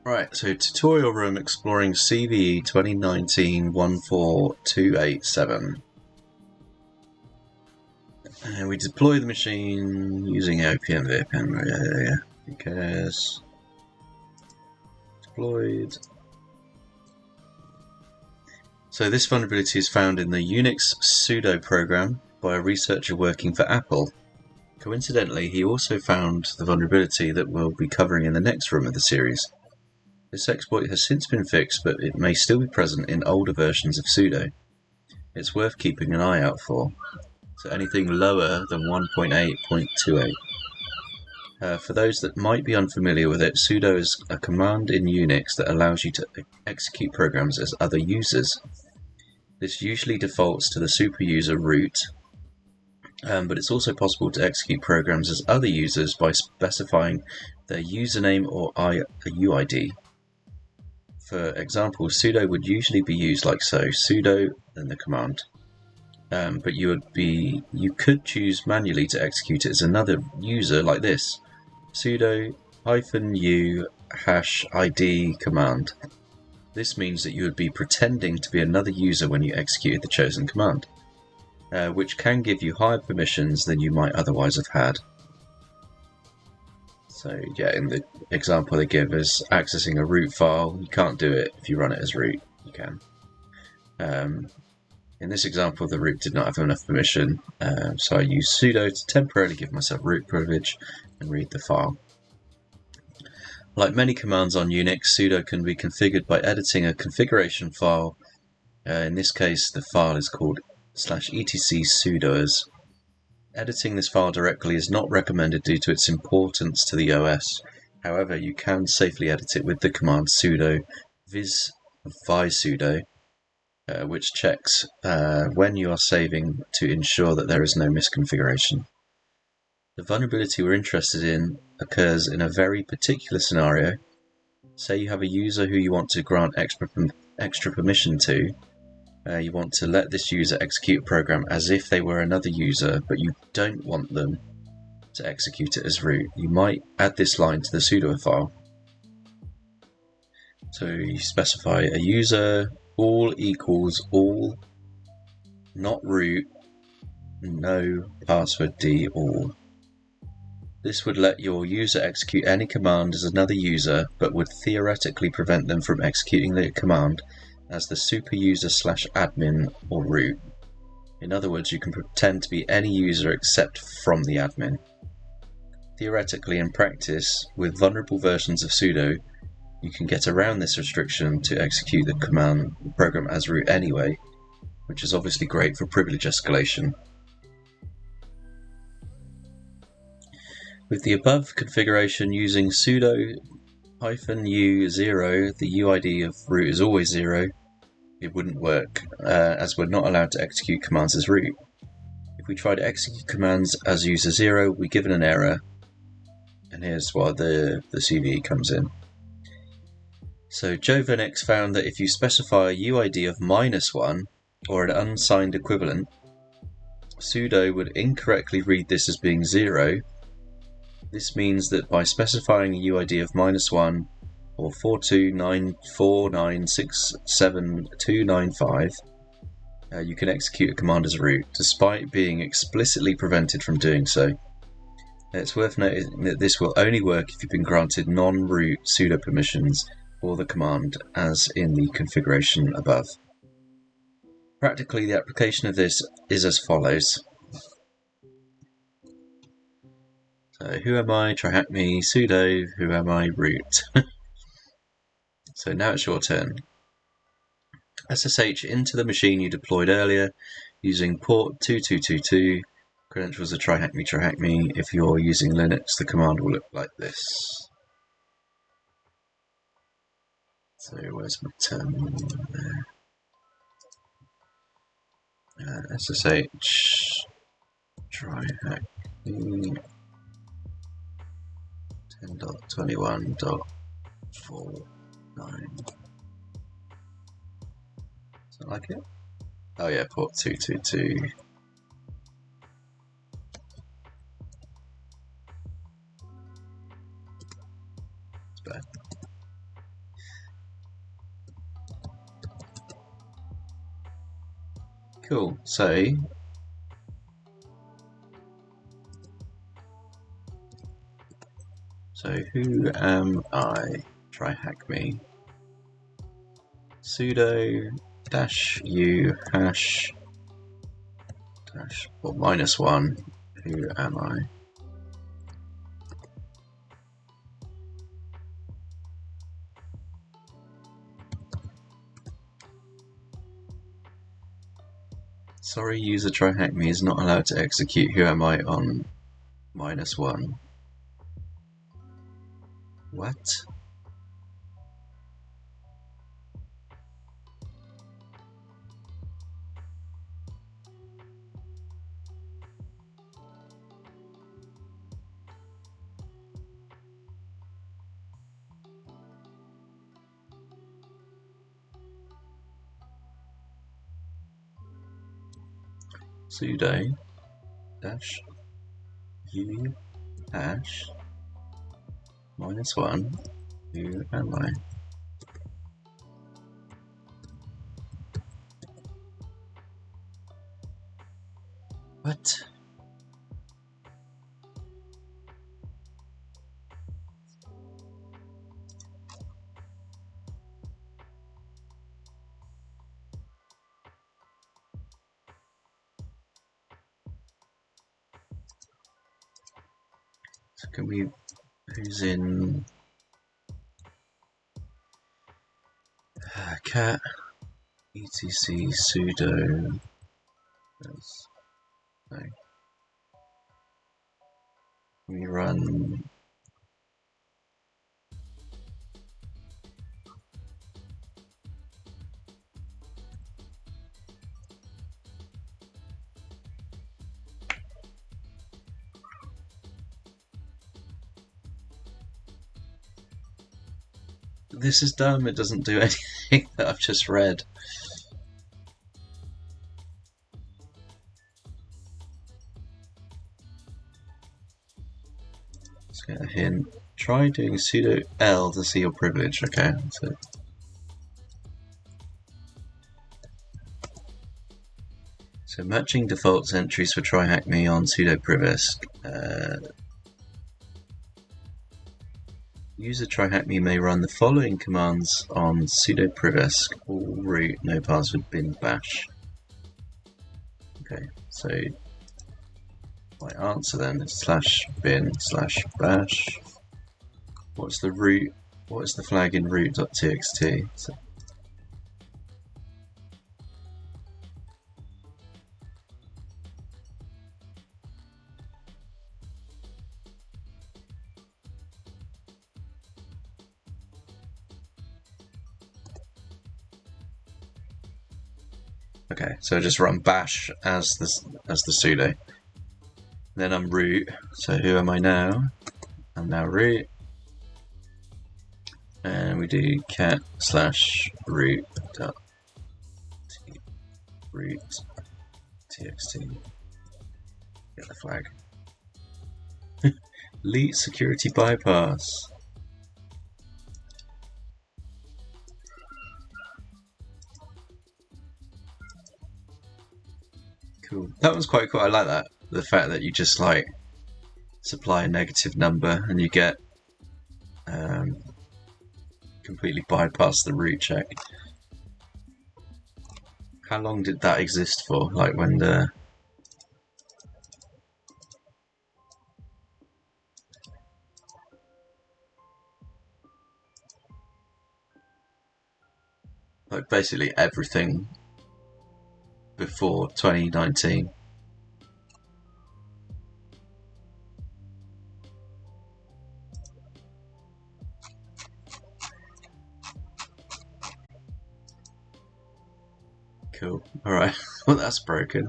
Right, so tutorial room exploring CVE 2019-14287. And we deploy the machine using OPM VPN. Who cares? Deployed. So this vulnerability is found in the Unix Sudo Program by a researcher working for Apple. Coincidentally, he also found the vulnerability that we'll be covering in the next room of the series. This exploit has since been fixed, but it may still be present in older versions of sudo. It's worth keeping an eye out for. So anything lower than 1.8.28. For those that might be unfamiliar with it, sudo is a command in Unix that allows you to execute programs as other users. This usually defaults to the superuser root, but it's also possible to execute programs as other users by specifying their username or UID. For example, sudo would usually be used like so: sudo, then the command. But you could choose manually to execute it as another user like this: sudo -u #id command. This means that you would be pretending to be another user when you executed the chosen command, which can give you higher permissions than you might otherwise have had. So yeah, in the example they give is accessing a root file. You can't do it if you run it as root. You can. In this example, the root did not have enough permission, so I used sudo to temporarily give myself root privilege and read the file. Like many commands on Unix, sudo can be configured by editing a configuration file. In this case, the file is called /etc sudoers. Editing this file directly is not recommended due to its importance to the OS. However, you can safely edit it with the command sudo vis-sudo, which checks when you are saving to ensure that there is no misconfiguration. The vulnerability we're interested in occurs in a very particular scenario. Say you have a user who you want to grant extra permission to. You want to let this user execute a program as if they were another user, but you don't want them to execute it as root. You might add this line to the sudo file. So you specify a user all equals all, not root, no password d all. This would let your user execute any command as another user, but would theoretically prevent them from executing the command as the superuser /admin or root. In other words, you can pretend to be any user except from the admin. Theoretically, in practice, with vulnerable versions of sudo, you can get around this restriction to execute the command program as root anyway, which is obviously great for privilege escalation. With the above configuration using sudo -u0, the UID of root is always 0, it wouldn't work, as we're not allowed to execute commands as root. If we try to execute commands as user 0, we're given an error, and here's why the CVE comes in. So Vennix found that if you specify a UID of -1 or an unsigned equivalent, sudo would incorrectly read this as being 0. This means that by specifying a UID of -1 or 42949679295, you can execute a command as root, despite being explicitly prevented from doing so. It's worth noting that this will only work if you've been granted non-root sudo permissions for the command, as in the configuration above. Practically, the application of this is as follows. So who am I? Try hack me. Sudo. Who am I? Root. So now it's your turn. SSH into the machine you deployed earlier using port 2222. Credentials are try hack me. If you're using Linux, the command will look like this. So where's my terminal there? SSH try hack me 10.21.49. Is that like it? Oh yeah, port 222. It's bad. Cool. So who am I? Try hack me. Sudo -u hash dash or -1. Who am I? Sorry, user try hack me is not allowed to execute who am I on -1. What? Sudo -u hash -1. Who am I? What? So can we? Who's in? Cat etc sudo. No. We run. This is dumb, it doesn't do anything that I've just read. Let's get a hint. Try doing sudo L to see your privilege. Okay, so matching defaults entries for try hack me on sudo privisk. User try hack me may run the following commands on sudo privisk: all root no password bin bash. Okay, so my answer then is /bin/bash. What's the root? What is the flag in root.txt? So, okay, so just run bash as the sudo. Then I'm root. So who am I now? I'm now root. And we do cat /root txt. Get the flag. Unix Security Bypass. Cool. That was quite cool. I like that. The fact that you just like supply a negative number and you get completely bypass the root check. How long did that exist for? Like when the basically everything before 2019. Cool. Alright, well that's broken.